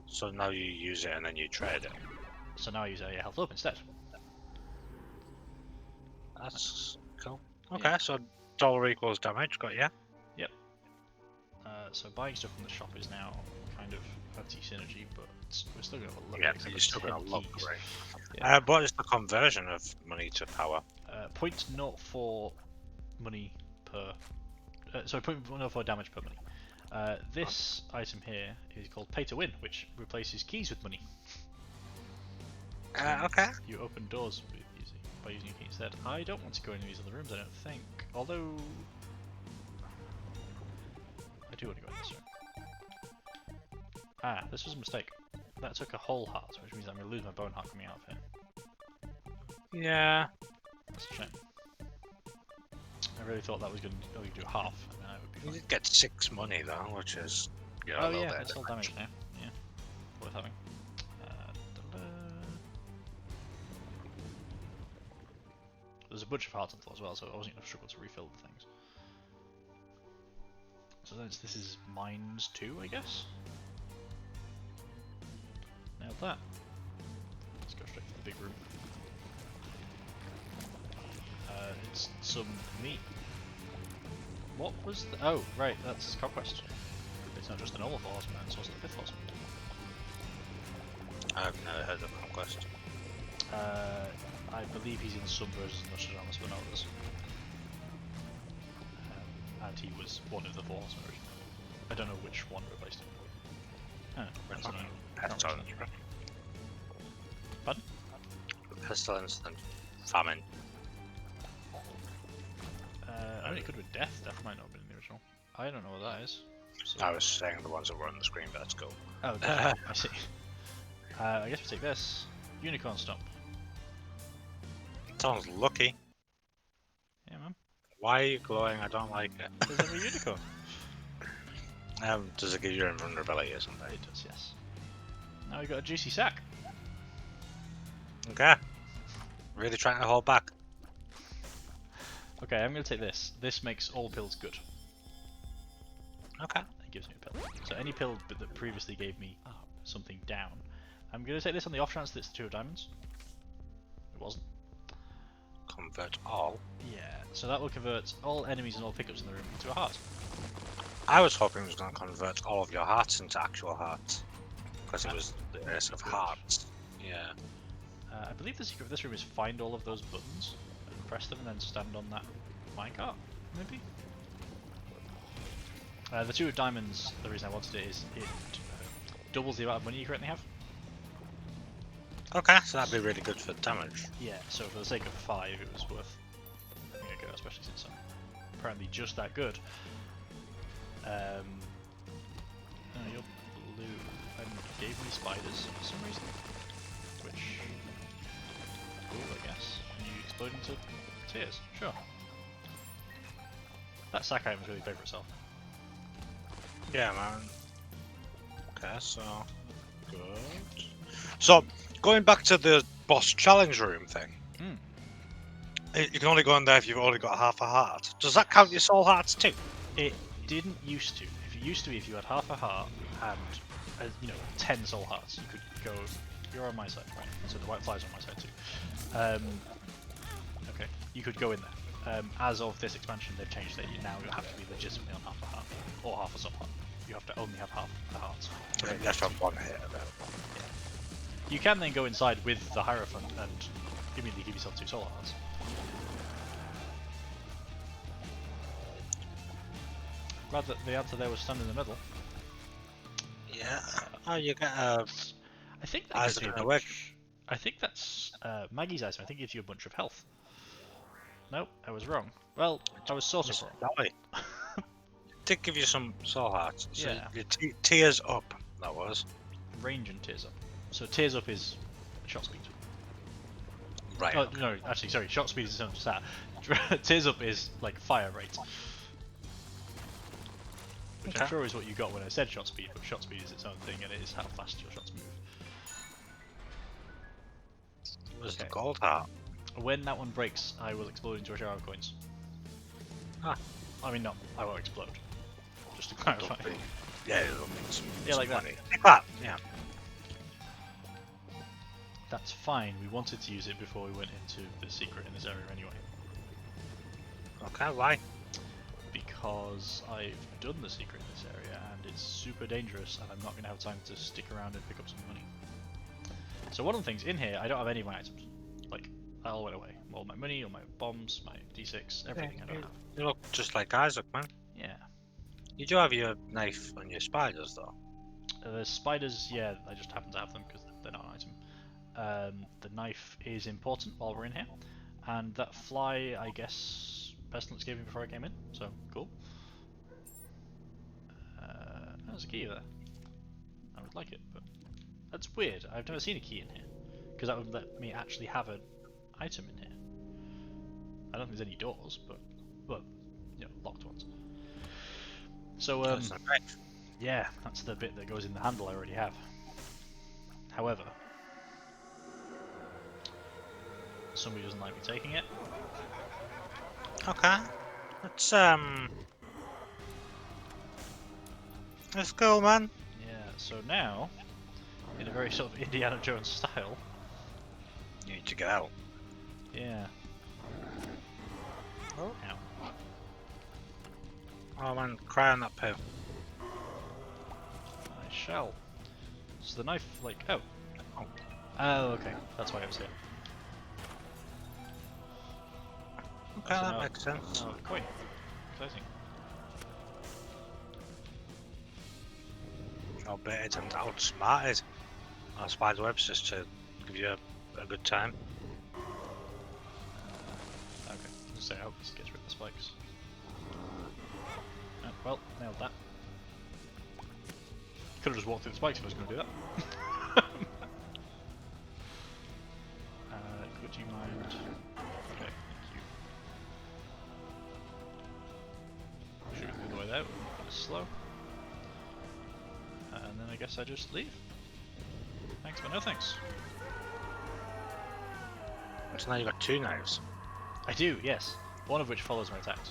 So now you use it and then you trade it. So now I use a health up instead. That's cool. Okay, so dollar equals damage, got ya? Yep. So buying stuff from the shop is now kind of anti-synergy, but we're still going to have a look. Yeah, you're still going to look keys. great. Yeah. What is the conversion of money to power? 0.04 money per... sorry, 0.04 damage per money. This item here is called Pay to Win, which replaces keys with money. Okay. You open doors by using a key instead. I don't want to go into these other rooms, I don't think. Although... I do want to go in this room. Ah, this was a mistake. That took a whole heart, which means I'm going to lose my bone heart coming out of here. Yeah. That's a shame. I really thought that was going to only do half, and then I would be You fine. did get 6 money though, which is a Oh little yeah, bit it's all damage now. Yeah, worth having. There's a bunch of hearts on the floor as well, so I wasn't going to struggle to refill the things. So this is mines 2, I guess? Nailed that. Let's go straight to the big room. It's some meat. What was the... Oh, right, that's Conquest. It's not just a normal horseman, it's also the 5th horseman. I've never heard of Conquest. I believe he's in some versions of Nostradamus, but not others. And he was one of the 4 horsemen originally. I don't know which one replaced him. Pestilence. Pardon? Pestilence and famine. I mean, it could have been Death. Death might not have been in the original. I don't know what that is. So... I was saying the ones that were on the screen, but that's cool. Oh, gotcha. I see. I guess we take this. Unicorn Stomp. Sounds lucky. Yeah, man. Why are you glowing? I don't like it. Because I'm a unicorn. Does it give you invulnerability or something? It does, yes. Now we got a juicy sack. Okay. Really trying to hold back. Okay, I'm going to take this. This makes all pills good. Okay. It gives me a pill. So any pill that previously gave me something down, I'm going to take this on the off chance that it's the 2 of diamonds. It wasn't. Convert all. Yeah, so that will convert all enemies and all pickups in the room into a heart. I was hoping it was going to convert all of your hearts into actual hearts. Because it was the race of hearts. Yeah. I believe the secret of this room is find all of those buttons and press them and then stand on that minecart, maybe? The 2 of diamonds, the reason I wanted it is it doubles the amount of money you currently have. Okay, so that'd be really good for damage. Yeah, so for the sake of 5 it was worth having a go, especially since I'm apparently just that good. Oh, you're blue and gave me spiders for some reason, which cool, I guess. And you explode into tears, sure. That sack item is really big for itself. Yeah, man. Okay, so good. So going back to the boss challenge room thing, you can only go in there if you've only got half a heart. Does that count your soul hearts too? It didn't used to. If it used to be, if you had half a heart and 10 soul hearts, you could go. You're on my side, right? So the white fly's on my side too. Okay, you could go in there. As of this expansion, they've changed that you now have to be legitimately on half a heart or half a soul heart. You have to only have half the hearts. Okay, that's from one hit. You can then go inside with the Hierophant and immediately give yourself 2 soul hearts. Glad that the answer there was stand in the middle. Yeah. Oh, you get a. I think that Eyes gives you of a an bunch. I think that's Maggie's item. I think it gives you a bunch of health. Nope, I was wrong. Well, I was sort of wrong. Did give you some soul hearts. So Yeah. your tears up. That was. Range and tears up. So tears up is shot speed. Right. Oh, Okay. no, actually, sorry, shot speed is its own stat. Tears up is like fire rate. Which I'm sure is what you got when I said shot speed, but shot speed is its own thing and it is how fast your shots move. Was the gold heart? When that one breaks, I will explode into a shower of coins. Ah. I mean, no, I won't explode. Just to clarify. Yeah, it'll make some, Yeah, like that. money. Like that, yeah. That's fine, we wanted to use it before we went into the secret in this area anyway. Okay, why? Because I've done the secret in this area and it's super dangerous and I'm not going to have time to stick around and pick up some money. So one of the things in here, I don't have any of my items. Like, that all went away. All my money, all my bombs, my D6, everything I don't have. You look just like Isaac, man. Yeah. You do have your knife and your spiders, though. The spiders, yeah, I just happen to have them because they're not an item. The knife is important while we're in here. And that fly, I guess, Pestilence gave me before I came in, so cool. There's a key there. I would like it, but that's weird. I've never seen a key in here. Because that would let me actually have an item in here. I don't think there's any doors, but locked ones. So, yeah, that's the bit that goes in the handle I already have. However, somebody doesn't like me taking it. Okay. Let's go, man. Yeah, so now, in a very sort of Indiana Jones style. You need to get out. Yeah. Oh. Ow. Oh man, cry on that poo. I shall. So the knife, like, oh. Oh, okay. That's why I was here. Okay, So that now- makes sense. Oh, coin. Exciting. Outbaited and outsmarted. Our spider webs just to give you a good time. Okay, I was gonna say, I hope this gets rid of the spikes. Oh, well, nailed that. Could have just walked through the spikes if I was going to do that. Could you mind? Okay, thank you. Shooting the other way there, kind of slow. And then I guess I just leave. Thanks, but no thanks. So now you've got 2 knives. I do, yes. One of which follows my attacks.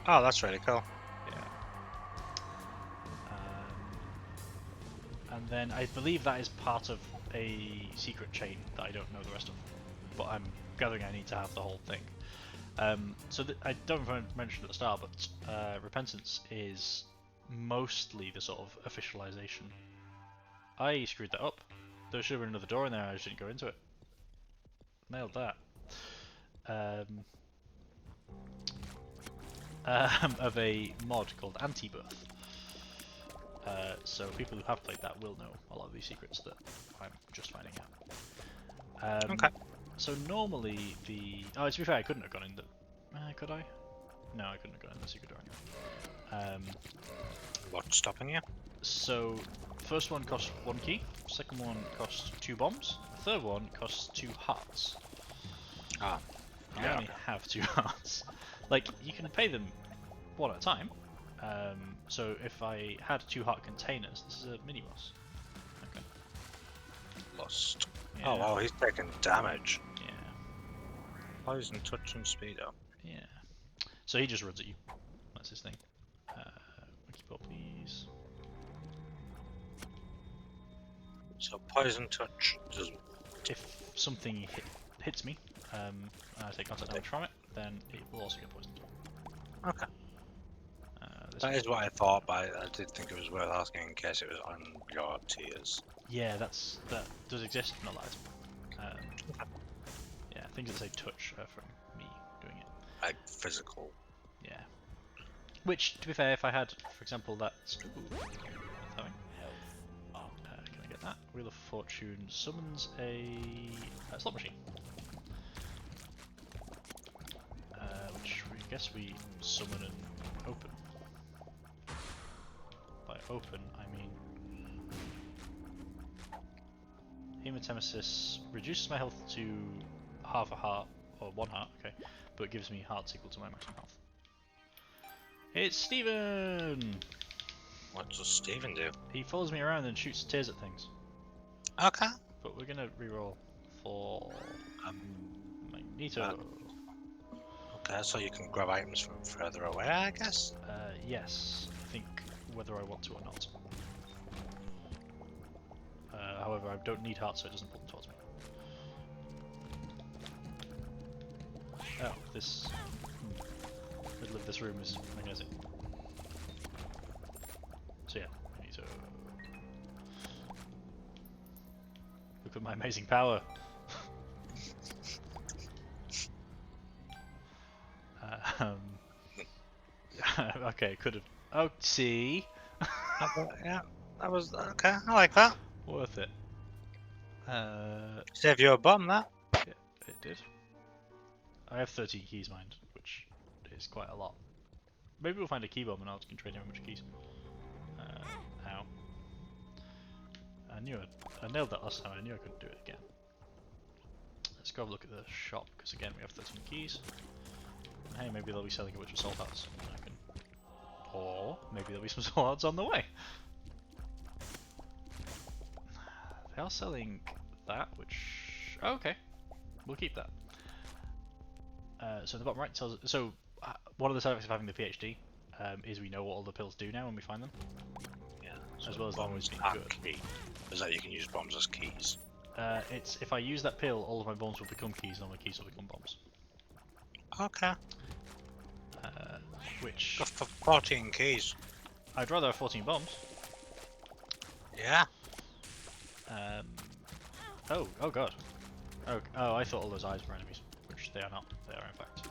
Oh, that's really cool. Yeah. And then I believe that is part of a secret chain that I don't know the rest of. But I'm gathering I need to have the whole thing. So I don't know if I mentioned at the start, but Repentance is mostly the sort of officialization. I screwed that up. There should have been another door in there, I just didn't go into it. Nailed that. Of a mod called Anti-Birth. So people who have played that will know a lot of these secrets that I'm just finding out. Okay. So normally the... Oh, to be fair, I couldn't have gone in the... could I? No, I couldn't have gone in the secret door anyway. What's stopping you? So, first one costs 1 key, second one costs 2 bombs, third one costs 2 hearts. Ah. I only have 2 hearts. Like, you can pay them one at a time. So if I had 2 heart containers, this is a mini boss. Okay. Lost. Yeah. Oh wow, he's taking damage. Yeah. Poison, touch, and speed up. Yeah. So he just runs at you. That's his thing. Wiki pop, please. So poison touch does. If something hits me, and I take contact damage from it, then it will also get poisoned. Okay. That is what I thought, but I did think it was worth asking in case it was on your tiers. Yeah, that does exist, not that. Yeah, things that say touch are from me doing it. Like physical. Yeah. Which, to be fair, if I had, for example, that... Ooh, can I get that? Wheel of Fortune summons a slot machine. Which I guess we summon and open. By open, I mean... Hematemesis reduces my health to half a heart, or 1 heart, okay, but gives me hearts equal to my maximum health. It's Steven! What does Steven do? He follows me around and shoots tears at things. Okay. But we're gonna reroll for Magneto. Okay, so you can grab items from further away, I guess? Yes, I think whether I want to or not. However, I don't need hearts, so it doesn't pull them towards me. Oh, this middle of this room is magnetic. So yeah, I need to look at my amazing power. Okay, could have. Oh, see. Yeah, that was okay. I like that. Worth it. Save you a bomb, that. Yeah, it did. I have 13 keys, mind, which is quite a lot. Maybe we'll find a key bomb and I can trade him a bunch of keys. Ow. I knew I nailed that last time, I knew I couldn't do it again. Let's go have a look at the shop, because again we have 13 keys. And hey, maybe they'll be selling a bunch of soul hearts. Or maybe there'll be some soul hearts on the way. They are selling that, which... Oh, okay. We'll keep that. So the bottom right tells... So, one of the side effects of having the PhD is we know what all the pills do now when we find them. Yeah. As well as them always being good. Key. Is that you can use bombs as keys? It's if I use that pill, all of my bombs will become keys, and all my keys will become bombs. Okay. Which... Got 14 keys. I'd rather have 14 bombs. Yeah. Oh god. Oh, I thought all those eyes were enemies, which they are not. They are in fact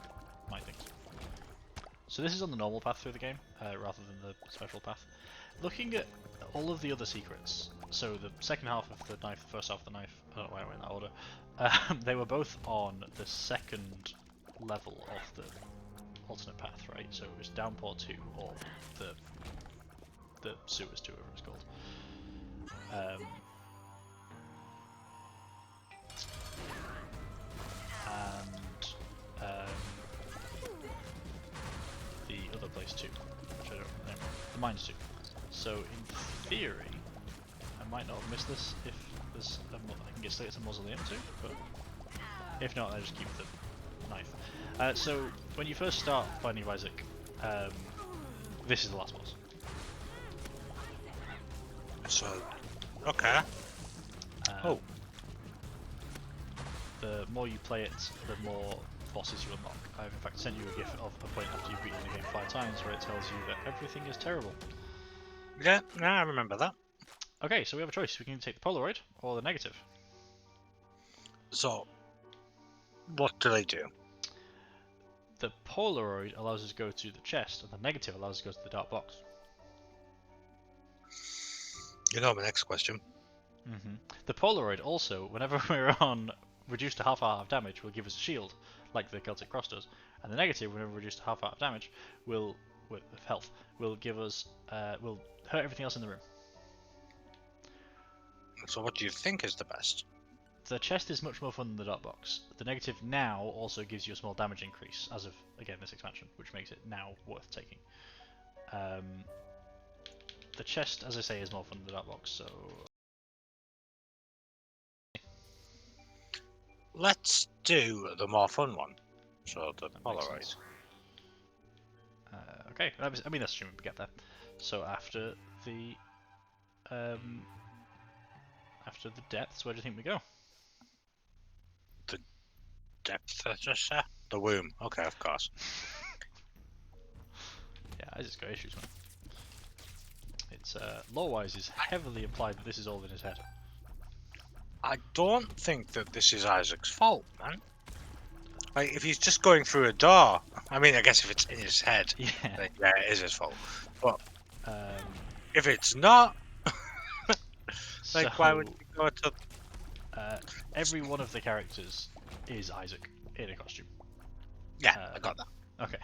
my things. So this is on the normal path through the game, rather than the special path. Looking at all of the other secrets, so the second half of the knife, the first half of the knife, I don't know why I went in that order, they were both on the second level of the alternate path, right? So it was Downpour 2 or the sewers 2, whatever it's called. The other place too, which I don't remember. The mines too. So in theory, I might not have missed this if there's I can get it's a mausoleum too, but if not, I just keep the knife. So when you first start Binding of Isaac, this is the last boss. So, okay. The more you play it, the more bosses you unlock. I've in fact sent you a gif of a point after you've beaten the game 5 times where it tells you that everything is terrible. Yeah, I remember that. Okay, so we have a choice. We can take the Polaroid or the negative. So, what do they do? The Polaroid allows us to go to the chest, and the negative allows us to go to the dark box. You know my next question. The Polaroid also, whenever we're on reduced to half heart of damage, will give us a shield, like the Celtic Cross does. And the negative, whenever reduced to half heart of damage, will, with health, will give us, will hurt everything else in the room. So what do you think is the best? The chest is much more fun than the dark box. The negative now also gives you a small damage increase as of, again, this expansion, which makes it now worth taking. The chest, as I say, is more fun than the dark box, so... Let's do the more fun one. So the Polaroid. Okay, I mean that's assuming we get there. So after the depths, where do you think we go? The depth, just the womb. Okay, of course. Yeah, I just got issues, man. It's lore-wise, is heavily implied that this is all in his head. I don't think that this is Isaac's fault, man. Like, if he's just going through a door, I mean, I guess if it's in his head, Yeah. then yeah, it is his fault. But Um, if it's not, like, so, why would you go to? every one of the characters is Isaac in a costume. Yeah, I got that. Okay.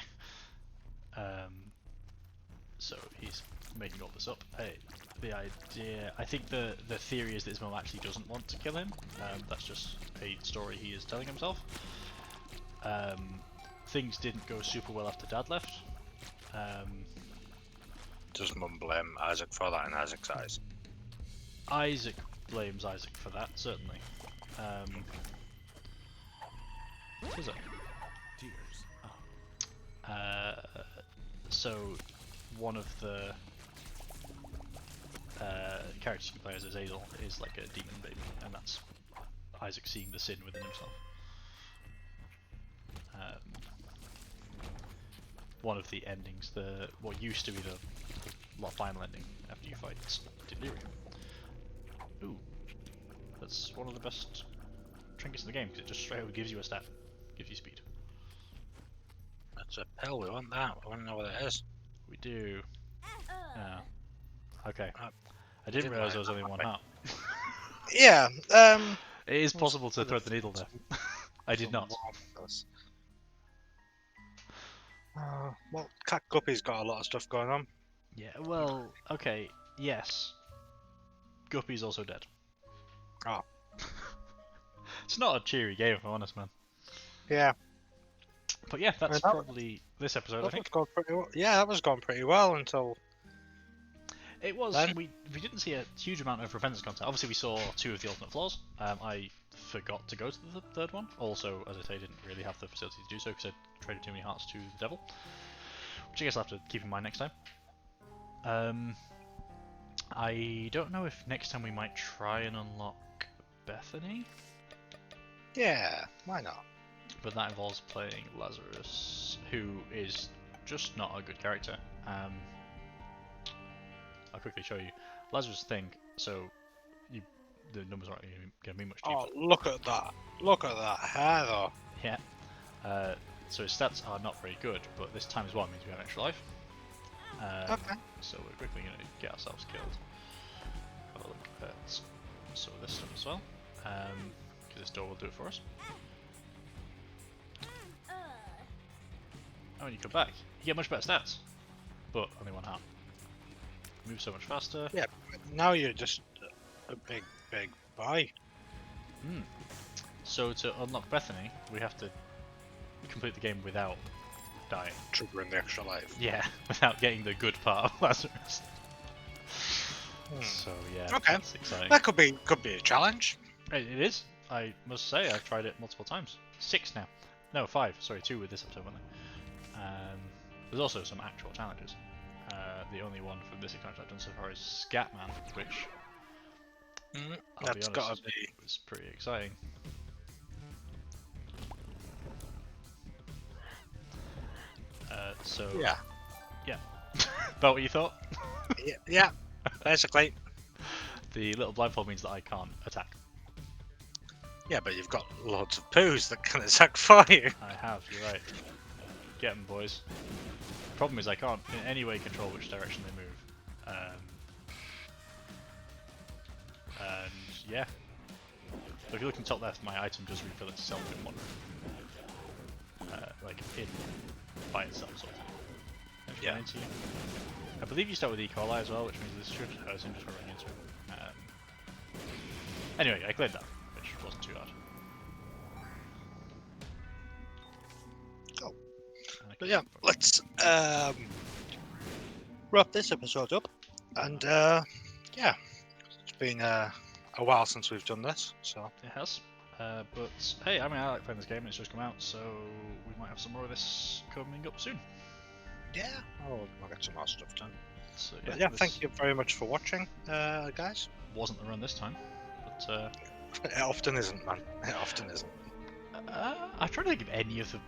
So he's making all this up. The idea, I think the theory is that his mum actually doesn't want to kill him. That's just a story he is telling himself. Things didn't go super well after Dad left. Does Mum blame Isaac for that in Isaac's eyes? Isaac blames Isaac for that, certainly. What is it? So one of the characters you can play as Azazel is like a demon baby, and that's Isaac seeing the sin within himself. One of the endings, what used to be the final ending after you fight Delirium. Ooh, that's one of the best trinkets in the game because it just straight up gives you a stat, gives you speed. That's a pill. We want that. We want to know what it is. We do. Okay. I didn't realise there was only one heart. Yeah. It is possible to thread the needle there. I did not. Well, Cat Guppy's got a lot of stuff going on. Yeah, well, okay, yes. Guppy's also dead. Oh. It's not a cheery game, if I'm honest, man. Yeah. But yeah, that's probably this episode, I think. Yeah, that was going pretty well until... It was. Then? We didn't see a huge amount of Repentance content. Obviously, we saw 2 of the Ultimate Flaws. I forgot to go to the 3rd one. Also, as I say, didn't really have the facility to do so because I traded too many hearts to the devil. Which I guess I'll have to keep in mind next time. I don't know if next time we might try and unlock Bethany. Yeah, why not? But that involves playing Lazarus, who is just not a good character. I'll quickly show you. Lazarus' thing, so the numbers aren't going to be much cheaper. Oh, look at that. Look at that hair, though. Yeah. So his stats are not very good, but this times 1 means we have extra life. Okay. So we're quickly going to get ourselves killed. Have a look at some of this stuff as well, because this door will do it for us. Oh when you come back, you get much better stats, but only one heart. Move so much faster. Yeah, now you're just a big boy. Hmm. So to unlock Bethany, we have to complete the game without dying. Triggering the extra life. Yeah, without getting the good part of Lazarus. So yeah, Okay. that's exciting. That could be a challenge. It is. I must say, I've tried it multiple times. 6 now. No, 5. Sorry, 2 with this episode, wasn't there? There's also some actual challenges. The only one from this expansion I've done so far is Scatman, which I'll be That's honest, gotta be. was pretty exciting. So Yeah. about what you thought? Yeah. Basically. The little blindfold means that I can't attack. Yeah, but you've got loads of poos that can attack for you. I have, you're right. Get them, boys. Problem is I can't in any way control which direction they move. And yeah. So if you look in the top left, my item does refill itself in one room. Like in by itself, sort of. Yeah. Into you. I believe you start with E. coli as well, which means this should hurt him just for running into him. Anyway, I cleared that, which wasn't too hard. Oh. But yeah, let's wrap this episode up. And yeah, it's been a while since we've done this, so It has. But hey, I mean, I like playing this game, and it's just come out, so we might have some more of this coming up soon. yeah, I'll get some more stuff done. So But yeah, thank you very much for watching, guys. Wasn't the run this time, but It often isn't, man. It often isn't. I try to think of any of the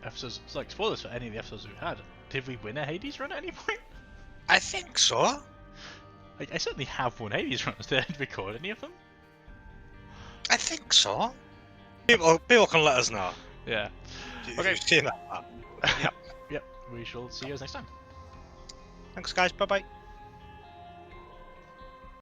episodes. It's like spoilers for any of the episodes we've had. Did we win a Hades run at any point? I think so. I certainly have won Hades runs. Did I record any of them? I think so. People can let us know. Yeah. If Okay. you've seen that. Yep. We shall see you guys next time. Thanks, guys. Bye bye.